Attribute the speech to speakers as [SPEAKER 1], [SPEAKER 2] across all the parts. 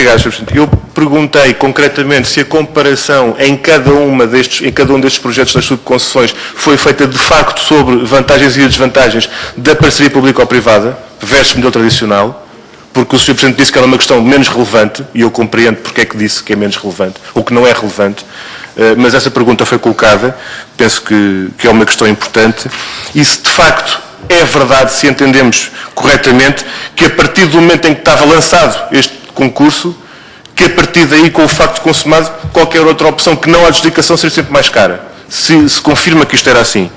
[SPEAKER 1] obrigado, Sr. Presidente. Eu perguntei concretamente se a comparação em cada um destes projetos das subconcessões foi feita de facto sobre vantagens e desvantagens da parceria público-privada versus modelo tradicional, porque o Sr. Presidente disse que era uma questão menos relevante, e eu compreendo porque é que disse que é menos relevante, ou que não é relevante, mas essa pergunta foi colocada, penso que é uma questão importante, e se de facto é verdade, se entendemos corretamente, que a partir do momento em que estava lançado este concurso, que a partir daí, com o facto de consumado, qualquer outra opção que não a adjudicação seria sempre mais cara. Se confirma que isto era assim.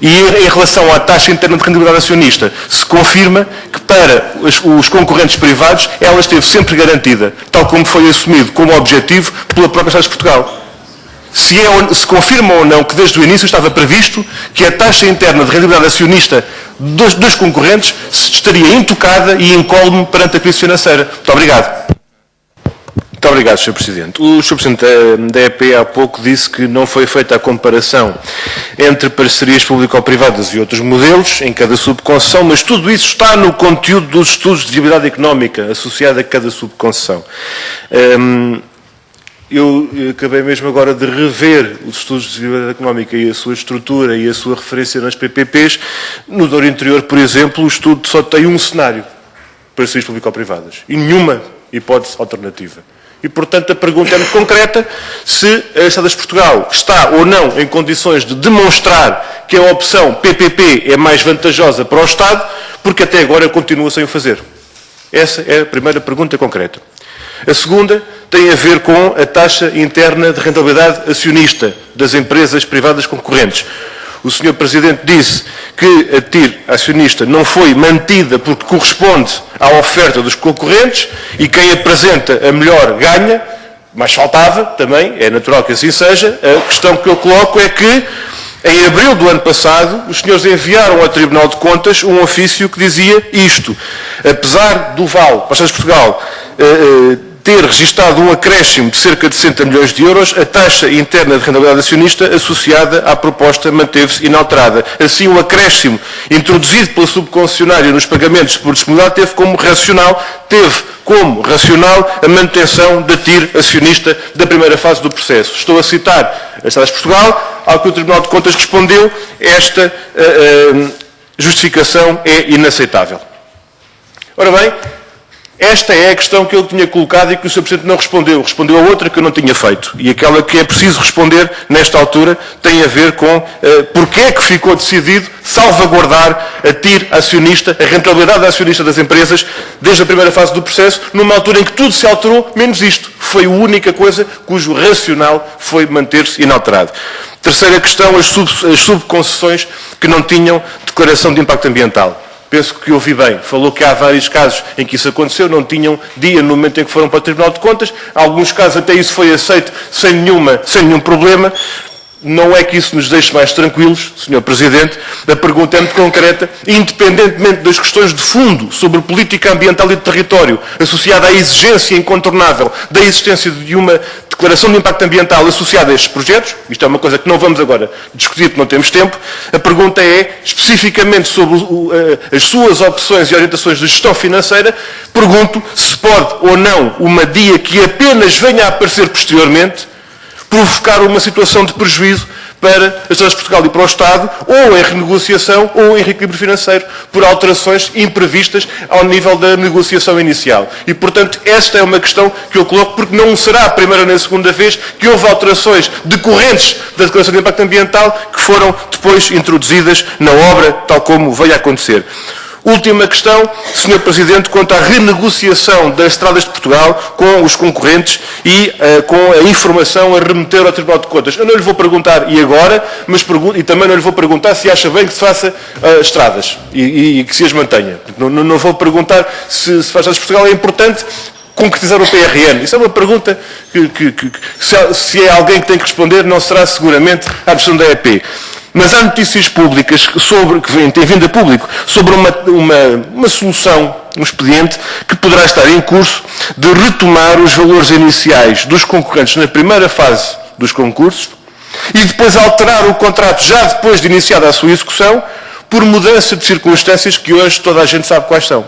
[SPEAKER 1] E em relação à taxa interna de rendibilidade acionista, se confirma que para os concorrentes privados ela esteve sempre garantida, tal como foi assumido como objetivo pela própria Estado de Portugal. Se confirma ou não que desde o início estava previsto que a taxa interna de rendibilidade acionista dos concorrentes estaria intocada e incólume perante a crise financeira. Muito obrigado. Muito obrigado, Sr. Presidente. O Sr. Presidente da EP há pouco disse que não foi feita a comparação entre parcerias público-privadas e outros modelos em cada subconcessão, mas tudo isso está no conteúdo dos estudos de viabilidade económica associado a cada subconcessão. Eu acabei mesmo agora de rever os estudos de viabilidade económica e a sua estrutura e a sua referência nas PPPs. No Douro Interior, por exemplo, o estudo só tem um cenário para parcerias público-privadas e nenhuma hipótese alternativa. E, portanto, a pergunta é muito concreta se a Estradas de Portugal está ou não em condições de demonstrar que a opção PPP é mais vantajosa para o Estado, porque até agora continua sem o fazer. Essa é a primeira pergunta concreta. A segunda tem a ver com a taxa interna de rentabilidade acionista das empresas privadas concorrentes. O Sr. Presidente disse que a TIR acionista não foi mantida porque corresponde à oferta dos concorrentes e quem apresenta a melhor ganha, mas faltava também, é natural que assim seja. A questão que eu coloco é que, em abril do ano passado, os senhores enviaram ao Tribunal de Contas um ofício que dizia isto. Apesar do VAL, para de Portugal, ter registado um acréscimo de cerca de 60 milhões de euros, a taxa interna de rentabilidade acionista associada à proposta manteve-se inalterada. Assim, o acréscimo introduzido pela subconcessionária nos pagamentos por disponibilidade teve como racional a manutenção da TIR acionista da primeira fase do processo. Estou a citar as Estradas de Portugal, ao que o Tribunal de Contas respondeu, esta justificação é inaceitável. Ora bem, esta é a questão que eu tinha colocado e que o Sr. Presidente não respondeu. Respondeu a outra que eu não tinha feito. E aquela que é preciso responder nesta altura tem a ver com porque é que ficou decidido salvaguardar a TIR acionista, a rentabilidade acionista das empresas, desde a primeira fase do processo, numa altura em que tudo se alterou, menos isto. Foi a única coisa cujo racional foi manter-se inalterado. Terceira questão, as subconcessões que não tinham declaração de impacto ambiental. Penso que ouvi bem. Falou que há vários casos em que isso aconteceu, não tinham dia no momento em que foram para o Tribunal de Contas. Em alguns casos até isso foi aceito sem nenhum problema. Não é que isso nos deixe mais tranquilos, Sr. Presidente. A pergunta é muito concreta. Independentemente das questões de fundo sobre política ambiental e de território, associada à exigência incontornável da existência de uma declaração de impacto ambiental associada a estes projetos, isto é uma coisa que não vamos agora discutir porque não temos tempo, a pergunta é, especificamente sobre as suas opções e orientações de gestão financeira, pergunto se pode ou não uma DIA que apenas venha a aparecer posteriormente provocar uma situação de prejuízo para as Estradas de Portugal e para o Estado, ou em renegociação ou em reequilíbrio financeiro, por alterações imprevistas ao nível da negociação inicial. E, portanto, esta é uma questão que eu coloco, porque não será a primeira nem a segunda vez que houve alterações decorrentes da Declaração de Impacto Ambiental que foram depois introduzidas na obra, tal como veio a acontecer. Última questão, Sr. Presidente, quanto à renegociação das Estradas de Portugal com os concorrentes e com a informação a remeter ao Tribunal de Contas. Eu não lhe vou perguntar e agora, mas e também não lhe vou perguntar se acha bem que se faça estradas e que se as mantenha. Não vou perguntar se para as Estradas de Portugal é importante concretizar o PRN. Isso é uma pergunta que se é alguém que tem que responder, não será seguramente a administração da EP. Mas há notícias públicas que têm vindo a público sobre uma solução, um expediente que poderá estar em curso de retomar os valores iniciais dos concorrentes na primeira fase dos concursos e depois alterar o contrato já depois de iniciada a sua execução por mudança de circunstâncias que hoje toda a gente sabe quais são.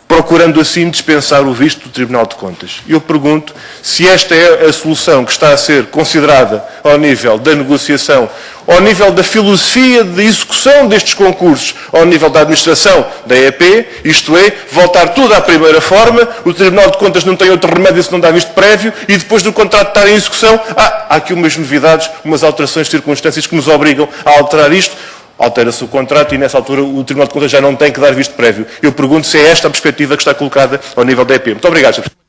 [SPEAKER 1] procurando assim dispensar o visto do Tribunal de Contas. Eu pergunto se esta é a solução que está a ser considerada ao nível da negociação, ao nível da filosofia de execução destes concursos, ao nível da administração da EP, isto é, voltar tudo à primeira forma, o Tribunal de Contas não tem outro remédio se não dá visto prévio e depois do contrato estar em execução, há aqui umas novidades, umas alterações de circunstâncias que nos obrigam a alterar isto. Altera-se o contrato e, nessa altura, o Tribunal de Contas já não tem que dar visto prévio. Eu pergunto se é esta a perspectiva que está colocada ao nível da EP. Muito obrigado, Sr. Presidente.